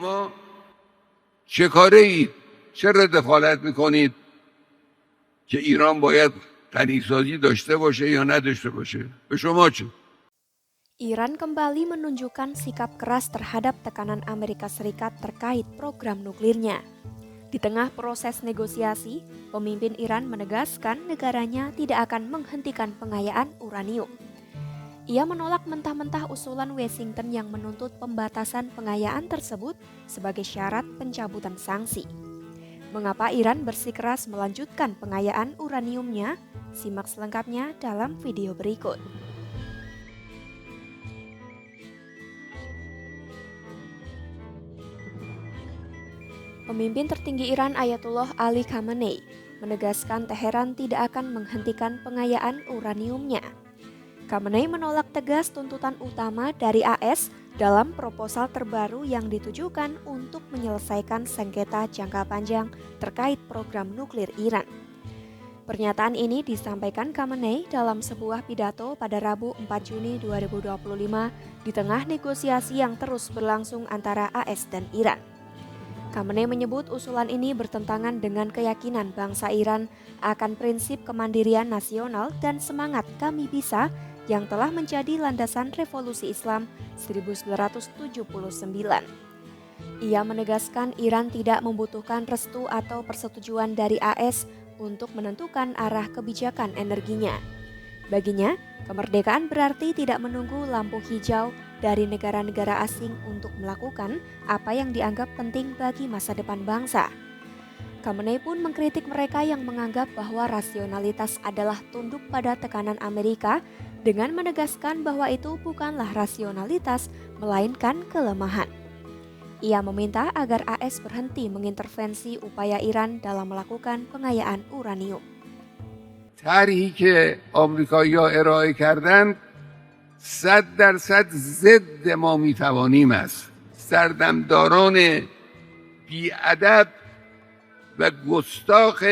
شما چه کاره اید؟ چرا دخالت میکنید که ایران باید غنیسازی داشته باشه یا نداشته باشه؟ به شما چه؟ Iran kembali menunjukkan sikap keras terhadap tekanan Amerika Serikat terkait program nuklirnya. Di tengah proses negosiasi, pemimpin Iran menegaskan negaranya tidak akan menghentikan pengayaan uranium. Ia menolak mentah-mentah usulan Washington yang menuntut pembatasan pengayaan tersebut sebagai syarat pencabutan sanksi. Mengapa Iran bersikeras melanjutkan pengayaan uraniumnya? Simak selengkapnya dalam video berikut. Pemimpin tertinggi Iran Ayatollah Ali Khamenei menegaskan Teheran tidak akan menghentikan pengayaan uraniumnya. Khamenei menolak tegas tuntutan utama dari AS dalam proposal terbaru yang ditujukan untuk menyelesaikan sengketa jangka panjang terkait program nuklir Iran. Pernyataan ini disampaikan Khamenei dalam sebuah pidato pada Rabu 4 Juni 2025 di tengah negosiasi yang terus berlangsung antara AS dan Iran. Khamenei menyebut usulan ini bertentangan dengan keyakinan bangsa Iran akan prinsip kemandirian nasional dan semangat kami bisa yang telah menjadi landasan revolusi Islam 1979. Ia menegaskan Iran tidak membutuhkan restu atau persetujuan dari AS untuk menentukan arah kebijakan energinya. Baginya, kemerdekaan berarti tidak menunggu lampu hijau dari negara-negara asing untuk melakukan apa yang dianggap penting bagi masa depan bangsa. Khamenei pun mengkritik mereka yang menganggap bahwa rasionalitas adalah tunduk pada tekanan Amerika dengan menegaskan bahwa itu bukanlah rasionalitas, melainkan kelemahan. Ia meminta agar AS berhenti mengintervensi upaya Iran dalam melakukan pengayaan uranium. طرحی که آمریکایی‌ها ارائه کردند 100% ضد ما میتوانیم است. سردمداران بی‌ادب و گستاخ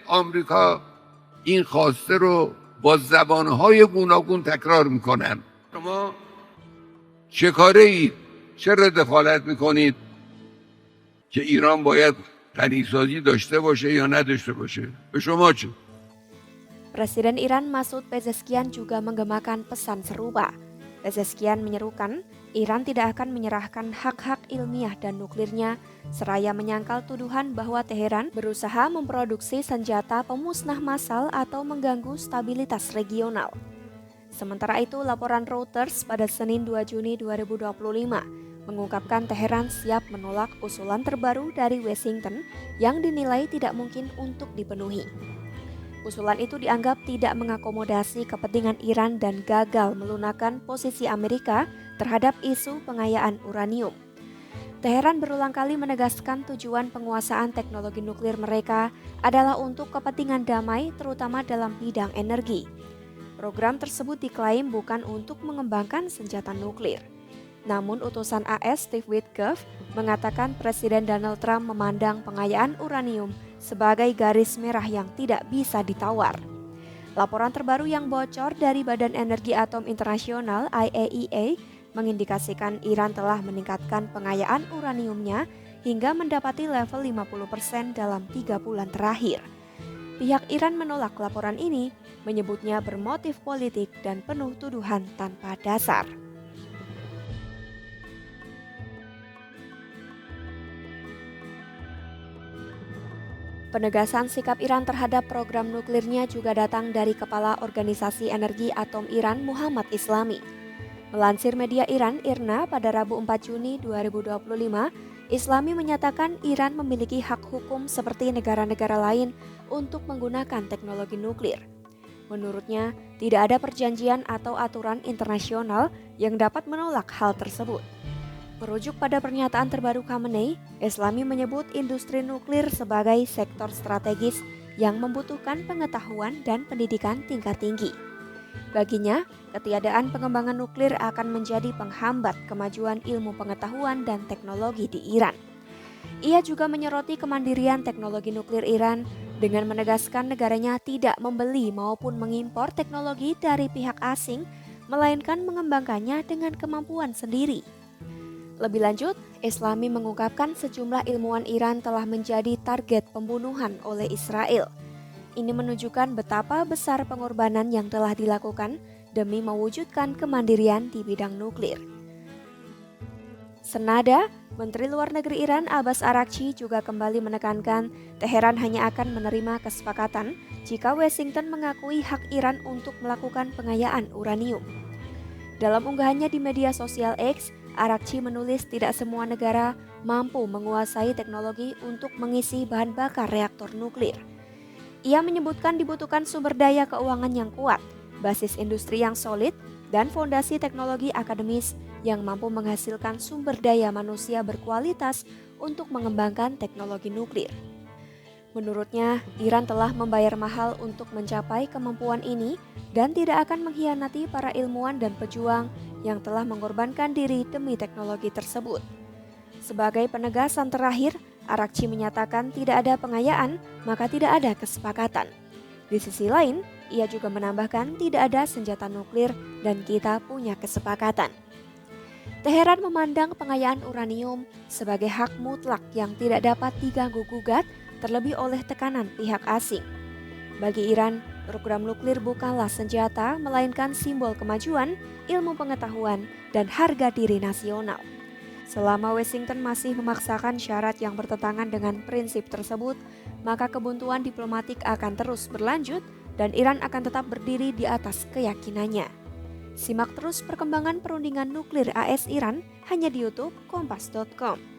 آمریکا این خواسته رو با زبانهای گوناگون تکرار میکنن. شما چه کاره اید؟ چرا دخالت میکنید که ایران باید غنیسازی داشته باشه یا نداشته باشه؟ به شما چه؟ Presiden Iran Masoud Pezeshkian juga menggemakan pesan serupa. Pezeshkian menyerukan Iran tidak akan menyerahkan hak-hak ilmiah dan nuklirnya, seraya menyangkal tuduhan bahwa Teheran berusaha memproduksi senjata pemusnah massal atau mengganggu stabilitas regional. Sementara itu, laporan Reuters pada Senin 2 Juni 2025 mengungkapkan Teheran siap menolak usulan terbaru dari Washington yang dinilai tidak mungkin untuk dipenuhi. Usulan itu dianggap tidak mengakomodasi kepentingan Iran dan gagal melunakkan posisi Amerika terhadap isu pengayaan uranium. Teheran berulang kali menegaskan tujuan penguasaan teknologi nuklir mereka adalah untuk kepentingan damai, terutama dalam bidang energi. Program tersebut diklaim bukan untuk mengembangkan senjata nuklir. Namun utusan AS Steve Witkoff mengatakan Presiden Donald Trump memandang pengayaan uranium sebagai garis merah yang tidak bisa ditawar. Laporan terbaru yang bocor dari Badan Energi Atom Internasional IAEA mengindikasikan Iran telah meningkatkan pengayaan uraniumnya hingga mendapati level 50% dalam 3 bulan terakhir. Pihak Iran menolak laporan ini, menyebutnya bermotif politik dan penuh tuduhan tanpa dasar. Penegasan sikap Iran terhadap program nuklirnya juga datang dari Kepala Organisasi Energi Atom Iran Muhammad Islami. Melansir media Iran IRNA pada Rabu 4 Juni 2025, Islami menyatakan Iran memiliki hak hukum seperti negara-negara lain untuk menggunakan teknologi nuklir. Menurutnya, tidak ada perjanjian atau aturan internasional yang dapat menolak hal tersebut. Merujuk pada pernyataan terbaru Khamenei, Islami menyebut industri nuklir sebagai sektor strategis yang membutuhkan pengetahuan dan pendidikan tingkat tinggi. Baginya, ketiadaan pengembangan nuklir akan menjadi penghambat kemajuan ilmu pengetahuan dan teknologi di Iran. Ia juga menyoroti kemandirian teknologi nuklir Iran dengan menegaskan negaranya tidak membeli maupun mengimpor teknologi dari pihak asing, melainkan mengembangkannya dengan kemampuan sendiri. Lebih lanjut, Islami mengungkapkan sejumlah ilmuwan Iran telah menjadi target pembunuhan oleh Israel. Ini menunjukkan betapa besar pengorbanan yang telah dilakukan demi mewujudkan kemandirian di bidang nuklir. Senada, Menteri Luar Negeri Iran Abbas Araghchi juga kembali menekankan Teheran hanya akan menerima kesepakatan jika Washington mengakui hak Iran untuk melakukan pengayaan uranium. Dalam unggahannya di media sosial X, Araghchi menulis tidak semua negara mampu menguasai teknologi untuk mengisi bahan bakar reaktor nuklir. Ia menyebutkan dibutuhkan sumber daya keuangan yang kuat, basis industri yang solid, dan fondasi teknologi akademis yang mampu menghasilkan sumber daya manusia berkualitas untuk mengembangkan teknologi nuklir. Menurutnya, Iran telah membayar mahal untuk mencapai kemampuan ini dan tidak akan mengkhianati para ilmuwan dan pejuang yang telah mengorbankan diri demi teknologi tersebut. Sebagai penegasan terakhir, Araghchi menyatakan tidak ada pengayaan, maka tidak ada kesepakatan. Di sisi lain, ia juga menambahkan tidak ada senjata nuklir dan kita punya kesepakatan. Teheran memandang pengayaan uranium sebagai hak mutlak yang tidak dapat diganggu-gugat, terlebih oleh tekanan pihak asing. Bagi Iran, program nuklir bukanlah senjata, melainkan simbol kemajuan, ilmu pengetahuan, dan harga diri nasional. Selama Washington masih memaksakan syarat yang bertentangan dengan prinsip tersebut, maka kebuntuan diplomatik akan terus berlanjut dan Iran akan tetap berdiri di atas keyakinannya. Simak terus perkembangan perundingan nuklir AS Iran hanya di YouTube Kompas.com.